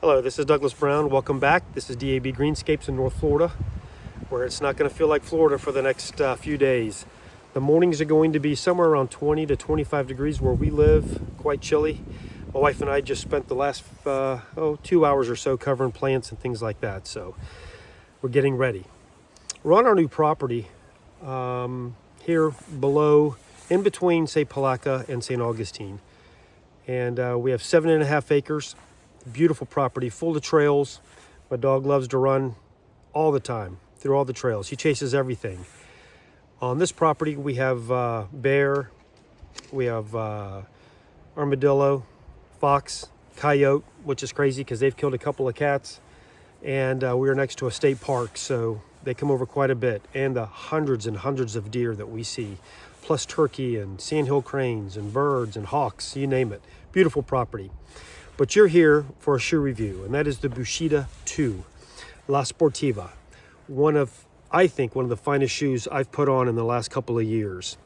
Hello, this is Douglas Brown. Welcome back. This is DAB Greenscapes in North Florida, where it's not going to feel like Florida for the next few days. The mornings are going to be somewhere around 20 to 25 degrees where we live, quite chilly. My wife and I just spent the last 2 hours or so covering plants and things like that, so we're getting ready. We're on our new property here below, in between, say, Palaca and St. Augustine. And we have 7.5 acres. Beautiful property, full of trails. My dog loves to run all the time through all the trails. He chases everything. On this property, we have bear, we have armadillo, fox, coyote, which is crazy because they've killed a couple of cats. And we are next to a state park, so they come over quite a bit. And the hundreds and hundreds of deer that we see, plus turkey and sandhill cranes and birds and hawks, you name it. Beautiful property. But you're here for a shoe review, and that is the Bushido II, La Sportiva. I think, one of the finest shoes I've put on in the last couple of years.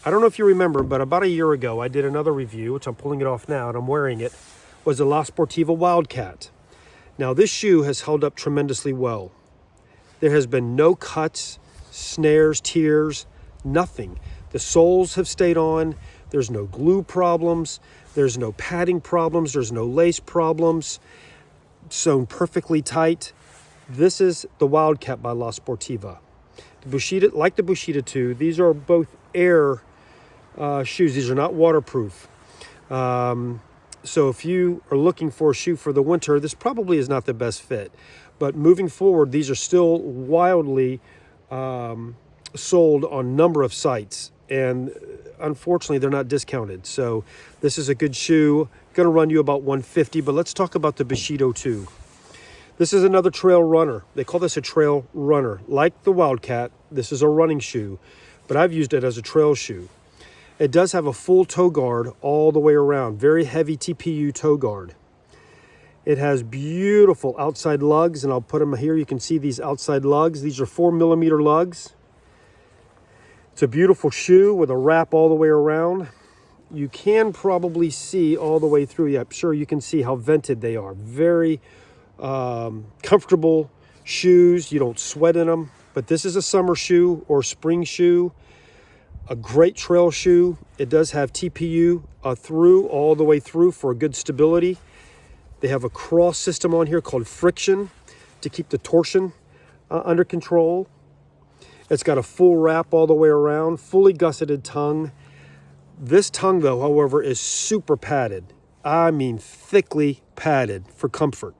I don't know if you remember, but about a year ago, I did another review, which I'm pulling it off now, and I'm wearing it, was the La Sportiva Wildcat. Now, this shoe has held up tremendously well. There has been no cuts, snares, tears, nothing. The soles have stayed on. There's no glue problems. There's no padding problems. There's no lace problems. Sewn perfectly tight. This is the Wildcat by La Sportiva. The Bushido, like the Bushido II, these are both air shoes. These are not waterproof. So if you are looking for a shoe for the winter, this probably is not the best fit. But moving forward, these are still wildly sold on a number of sites. And unfortunately, they're not discounted. So this is a good shoe. Going to run you about $150, but let's talk about the Bushido II. This is another trail runner. They call this a trail runner. Like the Wildcat, this is a running shoe, but I've used it as a trail shoe. It does have a full toe guard all the way around. Very heavy TPU toe guard. It has beautiful outside lugs, and I'll put them here. You can see these outside lugs. These are 4mm lugs. It's a beautiful shoe with a wrap all the way around. You can probably see all the way through. Yeah, I'm sure you can see how vented they are. Very comfortable shoes. You don't sweat in them. But this is a summer shoe or spring shoe. A great trail shoe. It does have TPU all the way through for good stability. They have a cross system on here called friction to keep the torsion under control. It's got a full wrap all the way around, fully gusseted tongue. This tongue, though, however, is super padded. I mean thickly padded for comfort.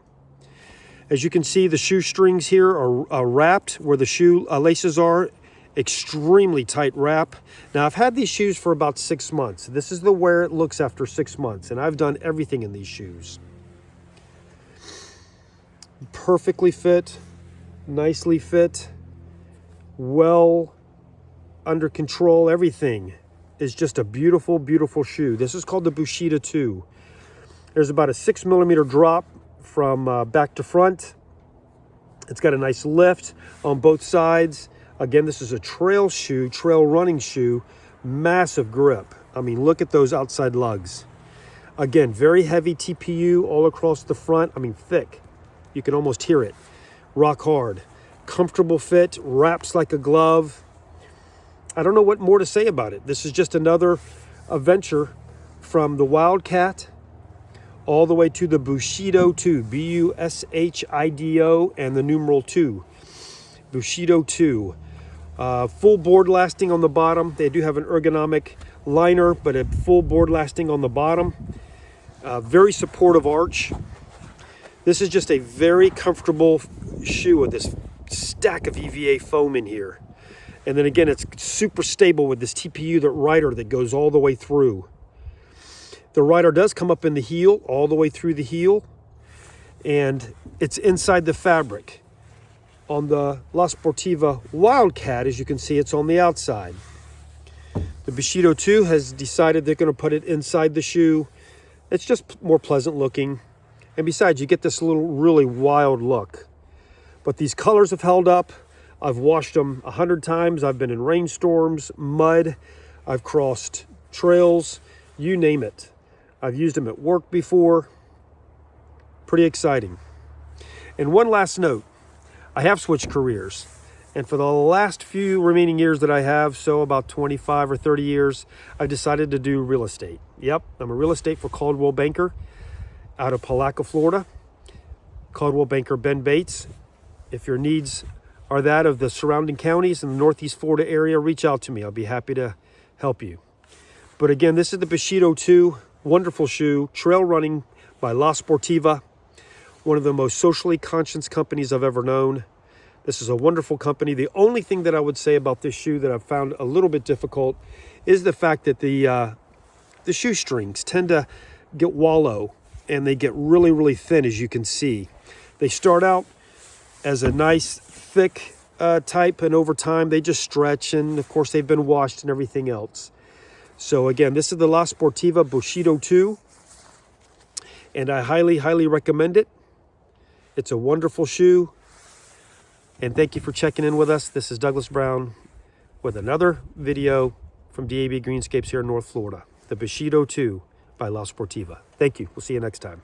As you can see, the shoestrings here are wrapped where the shoe laces are. Extremely tight wrap. Now, I've had these shoes for about 6 months. This is the way it looks after 6 months, and I've done everything in these shoes. Perfectly fit, nicely fit. Well under control. Everything is just a beautiful, beautiful shoe. This is called the Bushido II. There's about a 6mm drop from back to front. It's got a nice lift on both sides. Again, this is a trail shoe, trail running shoe. Massive grip. I mean, look at those outside lugs. Again, very heavy TPU all across the front. I mean, thick. You can almost hear it. Rock hard. Comfortable fit, wraps like a glove. I don't know what more to say about it. This is just another adventure from the Wildcat all the way to the Bushido II, Bushido and the numeral 2. Bushido II. Full board lasting on the bottom. They do have an ergonomic liner, but a full board lasting on the bottom. Very supportive arch. This is just a very comfortable shoe with this stack of EVA foam in here. And then again, it's super stable with this TPU, that rider that goes all the way through. The rider does come up in the heel, all the way through the heel, and it's inside the fabric. On the La Sportiva Wildcat, as you can see, it's on the outside. The Bushido II has decided they're going to put it inside the shoe. It's just more pleasant looking. And besides, you get this little really wild look. But these colors have held up. I've washed them 100 times. I've been in rainstorms, mud. I've crossed trails, you name it. I've used them at work before. Pretty exciting. And one last note, I have switched careers. And for the last few remaining years that I have, so about 25 or 30 years, I've decided to do real estate. Yep, I'm a real estate for Caldwell Banker out of Palaca, Florida. Caldwell Banker Ben Bates. If your needs are that of the surrounding counties in the Northeast Florida area, reach out to me. I'll be happy to help you. But again, this is the Bushido II, wonderful shoe, trail running by La Sportiva, one of the most socially conscious companies I've ever known. This is a wonderful company. The only thing that I would say about this shoe that I've found a little bit difficult is the fact that the shoestrings tend to get wallow and they get really, really thin, as you can see. They start out as a nice, thick type, and over time they just stretch, and of course they've been washed and everything else. So again, this is the La Sportiva Bushido II, and I highly, highly recommend it. It's a wonderful shoe. And thank you for checking in with us. This is Douglas Brown with another video from DAB Greenscapes here in North Florida. The Bushido II by La Sportiva. Thank you. We'll see you next time.